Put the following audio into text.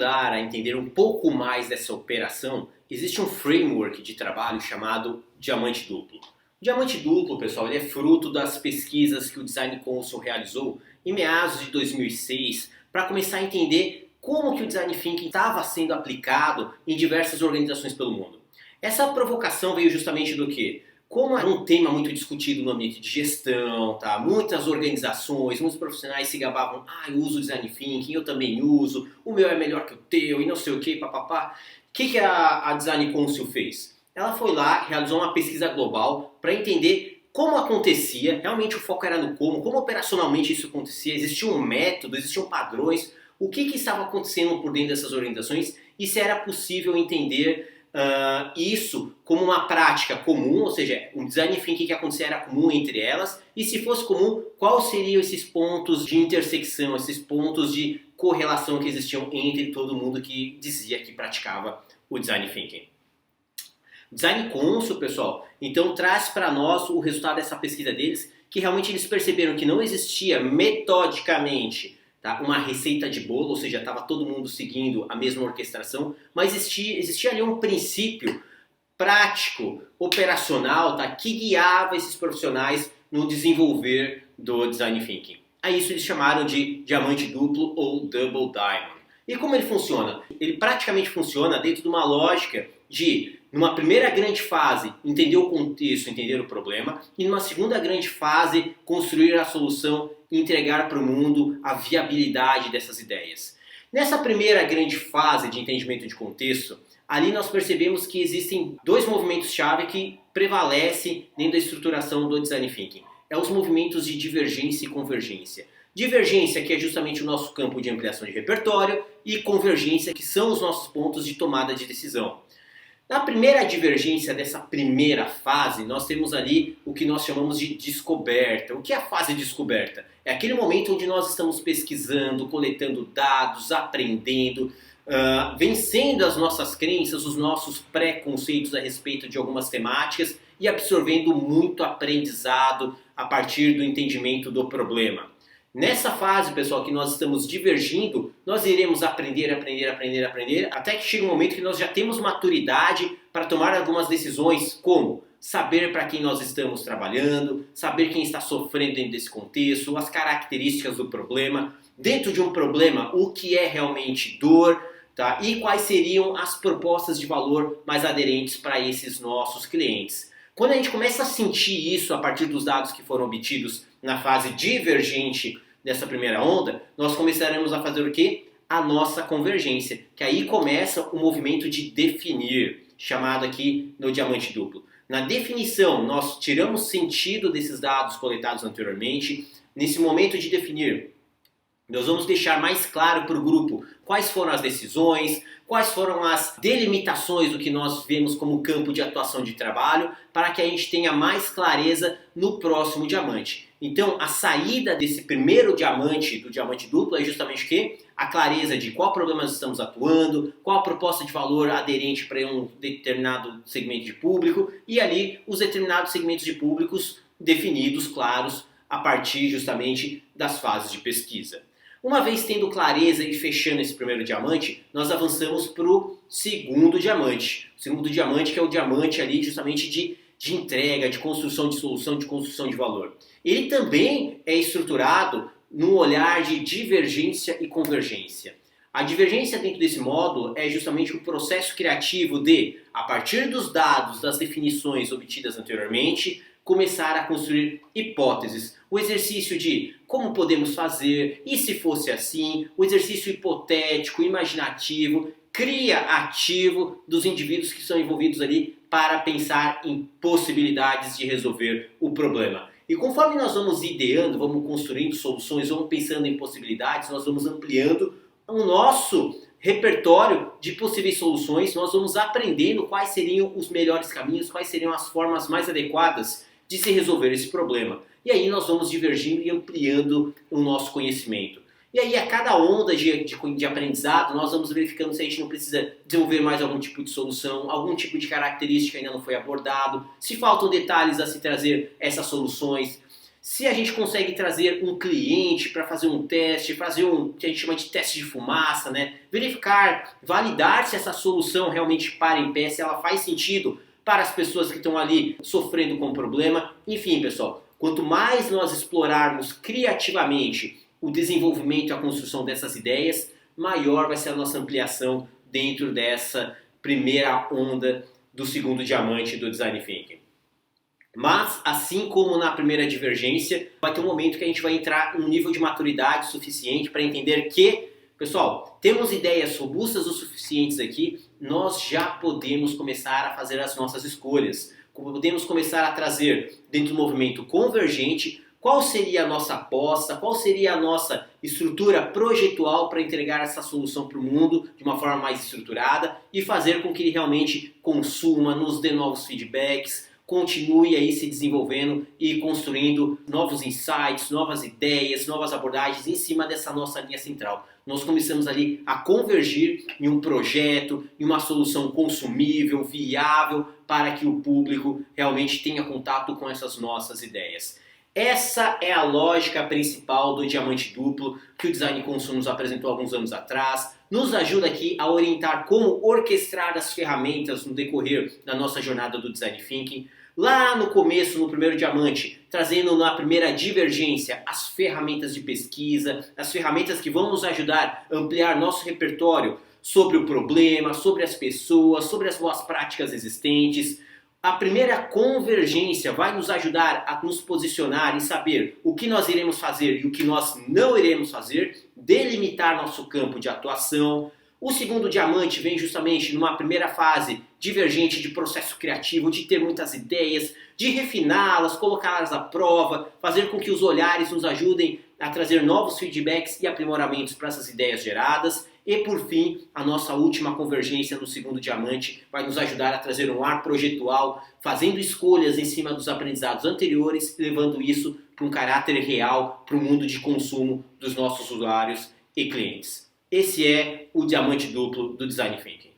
ajudar a entender um pouco mais dessa operação, existe um framework de trabalho chamado diamante duplo. O diamante duplo, pessoal, ele é fruto das pesquisas que o Design Council realizou em meados de 2006 para começar a entender como que o Design Thinking estava sendo aplicado em diversas organizações pelo mundo. Essa provocação veio justamente do quê? Como é um tema muito discutido no ambiente de gestão, tá? Muitas organizações, muitos profissionais se gabavam, eu uso o Design Thinking, eu também uso, o meu é melhor que o teu e não sei o que, papapá. O que a Design Council fez? Ela foi lá, realizou uma pesquisa global para entender como acontecia, realmente o foco era no como operacionalmente isso acontecia, existia um método, existiam padrões, o que estava acontecendo por dentro dessas organizações e se era possível entender isso como uma prática comum, ou seja, o design thinking que acontecia era comum entre elas, e se fosse comum, quais seriam esses pontos de intersecção, esses pontos de correlação que existiam entre todo mundo que dizia que praticava o design thinking. Design Council, pessoal, então traz para nós o resultado dessa pesquisa deles, que realmente eles perceberam que não existia metodicamente uma receita de bolo, ou seja, estava todo mundo seguindo a mesma orquestração, mas existia ali um princípio prático, operacional, que guiava esses profissionais no desenvolver do Design Thinking. A isso eles chamaram de diamante duplo ou Double Diamond. E como ele funciona? Ele praticamente funciona dentro de uma lógica de, numa primeira grande fase, entender o contexto, entender o problema, e numa segunda grande fase, construir a solução e entregar para o mundo a viabilidade dessas ideias. Nessa primeira grande fase de entendimento de contexto, ali nós percebemos que existem dois movimentos-chave que prevalecem dentro da estruturação do Design Thinking. É os movimentos de divergência e convergência. Divergência, que é justamente o nosso campo de ampliação de repertório, e convergência, que são os nossos pontos de tomada de decisão. Na primeira divergência dessa primeira fase, nós temos ali o que nós chamamos de descoberta. O que é a fase de descoberta? É aquele momento onde nós estamos pesquisando, coletando dados, aprendendo, vencendo as nossas crenças, os nossos pré-conceitos a respeito de algumas temáticas e absorvendo muito aprendizado a partir do entendimento do problema. Nessa fase, pessoal, que nós estamos divergindo, nós iremos aprender, até que chega um momento que nós já temos maturidade para tomar algumas decisões, como saber para quem nós estamos trabalhando, saber quem está sofrendo dentro desse contexto, as características do problema, dentro de um problema, o que é realmente dor, e quais seriam as propostas de valor mais aderentes para esses nossos clientes. Quando a gente começa a sentir isso a partir dos dados que foram obtidos na fase divergente dessa primeira onda, nós começaremos a fazer o quê? A nossa convergência, que aí começa o movimento de definir, chamado aqui no diamante duplo. Na definição, nós tiramos sentido desses dados coletados anteriormente. Nesse momento de definir, nós vamos deixar mais claro para o grupo quais foram as decisões, quais foram as delimitações do que nós vemos como campo de atuação de trabalho, para que a gente tenha mais clareza no próximo diamante. Então, a saída desse primeiro diamante, do diamante duplo, é justamente o quê? A clareza de qual problema nós estamos atuando, qual a proposta de valor aderente para um determinado segmento de público, e ali os determinados segmentos de públicos definidos, claros, a partir justamente das fases de pesquisa. Uma vez tendo clareza e fechando esse primeiro diamante, nós avançamos para o segundo diamante. O segundo diamante, que é o diamante ali justamente de entrega, de construção de solução, de construção de valor. Ele também é estruturado num olhar de divergência e convergência. A divergência dentro desse módulo é justamente o processo criativo de, a partir dos dados, das definições obtidas anteriormente, começar a construir hipóteses. O exercício de como podemos fazer, e se fosse assim, o exercício hipotético, imaginativo, criativo dos indivíduos que são envolvidos ali para pensar em possibilidades de resolver o problema. E conforme nós vamos ideando, vamos construindo soluções, vamos pensando em possibilidades, nós vamos ampliando o nosso repertório de possíveis soluções, nós vamos aprendendo quais seriam os melhores caminhos, quais seriam as formas mais adequadas de se resolver esse problema. E aí nós vamos divergindo e ampliando o nosso conhecimento. E aí a cada onda de aprendizado, nós vamos verificando se a gente não precisa desenvolver mais algum tipo de solução, algum tipo de característica ainda não foi abordado, se faltam detalhes a se trazer essas soluções, Se a gente consegue trazer um cliente para fazer um teste, fazer um que a gente chama de teste de fumaça, né? Verificar, validar se essa solução realmente para em pé, se ela faz sentido para as pessoas que estão ali sofrendo com o problema. Enfim, pessoal, quanto mais nós explorarmos criativamente o desenvolvimento e a construção dessas ideias, maior vai ser a nossa ampliação dentro dessa primeira onda do segundo diamante do Design Thinking. Mas, assim como na primeira divergência, vai ter um momento que a gente vai entrar num nível de maturidade suficiente para entender que, pessoal, temos ideias robustas o suficientes aqui, nós já podemos começar a fazer as nossas escolhas. Podemos começar a trazer dentro do movimento convergente qual seria a nossa aposta, qual seria a nossa estrutura projetual para entregar essa solução para o mundo de uma forma mais estruturada e fazer com que ele realmente consuma, nos dê novos feedbacks, continue aí se desenvolvendo e construindo novos insights, novas ideias, novas abordagens em cima dessa nossa linha central. Nós começamos ali a convergir em um projeto, em uma solução consumível, viável, para que o público realmente tenha contato com essas nossas ideias. Essa é a lógica principal do diamante duplo que o Design Consul nos apresentou alguns anos atrás. Nos ajuda aqui a orientar como orquestrar as ferramentas no decorrer da nossa jornada do Design Thinking. Lá no começo, no primeiro diamante, trazendo na primeira divergência as ferramentas de pesquisa, as ferramentas que vão nos ajudar a ampliar nosso repertório sobre o problema, sobre as pessoas, sobre as boas práticas existentes. A primeira convergência vai nos ajudar a nos posicionar e saber o que nós iremos fazer e o que nós não iremos fazer, delimitar nosso campo de atuação. O segundo diamante vem justamente numa primeira fase divergente de processo criativo, de ter muitas ideias, de refiná-las, colocá-las à prova, fazer com que os olhares nos ajudem a trazer novos feedbacks e aprimoramentos para essas ideias geradas. E por fim, a nossa última convergência no segundo diamante vai nos ajudar a trazer um ar projetual, fazendo escolhas em cima dos aprendizados anteriores, levando isso para um caráter real para o mundo de consumo dos nossos usuários e clientes. Esse é o diamante duplo do Design Thinking.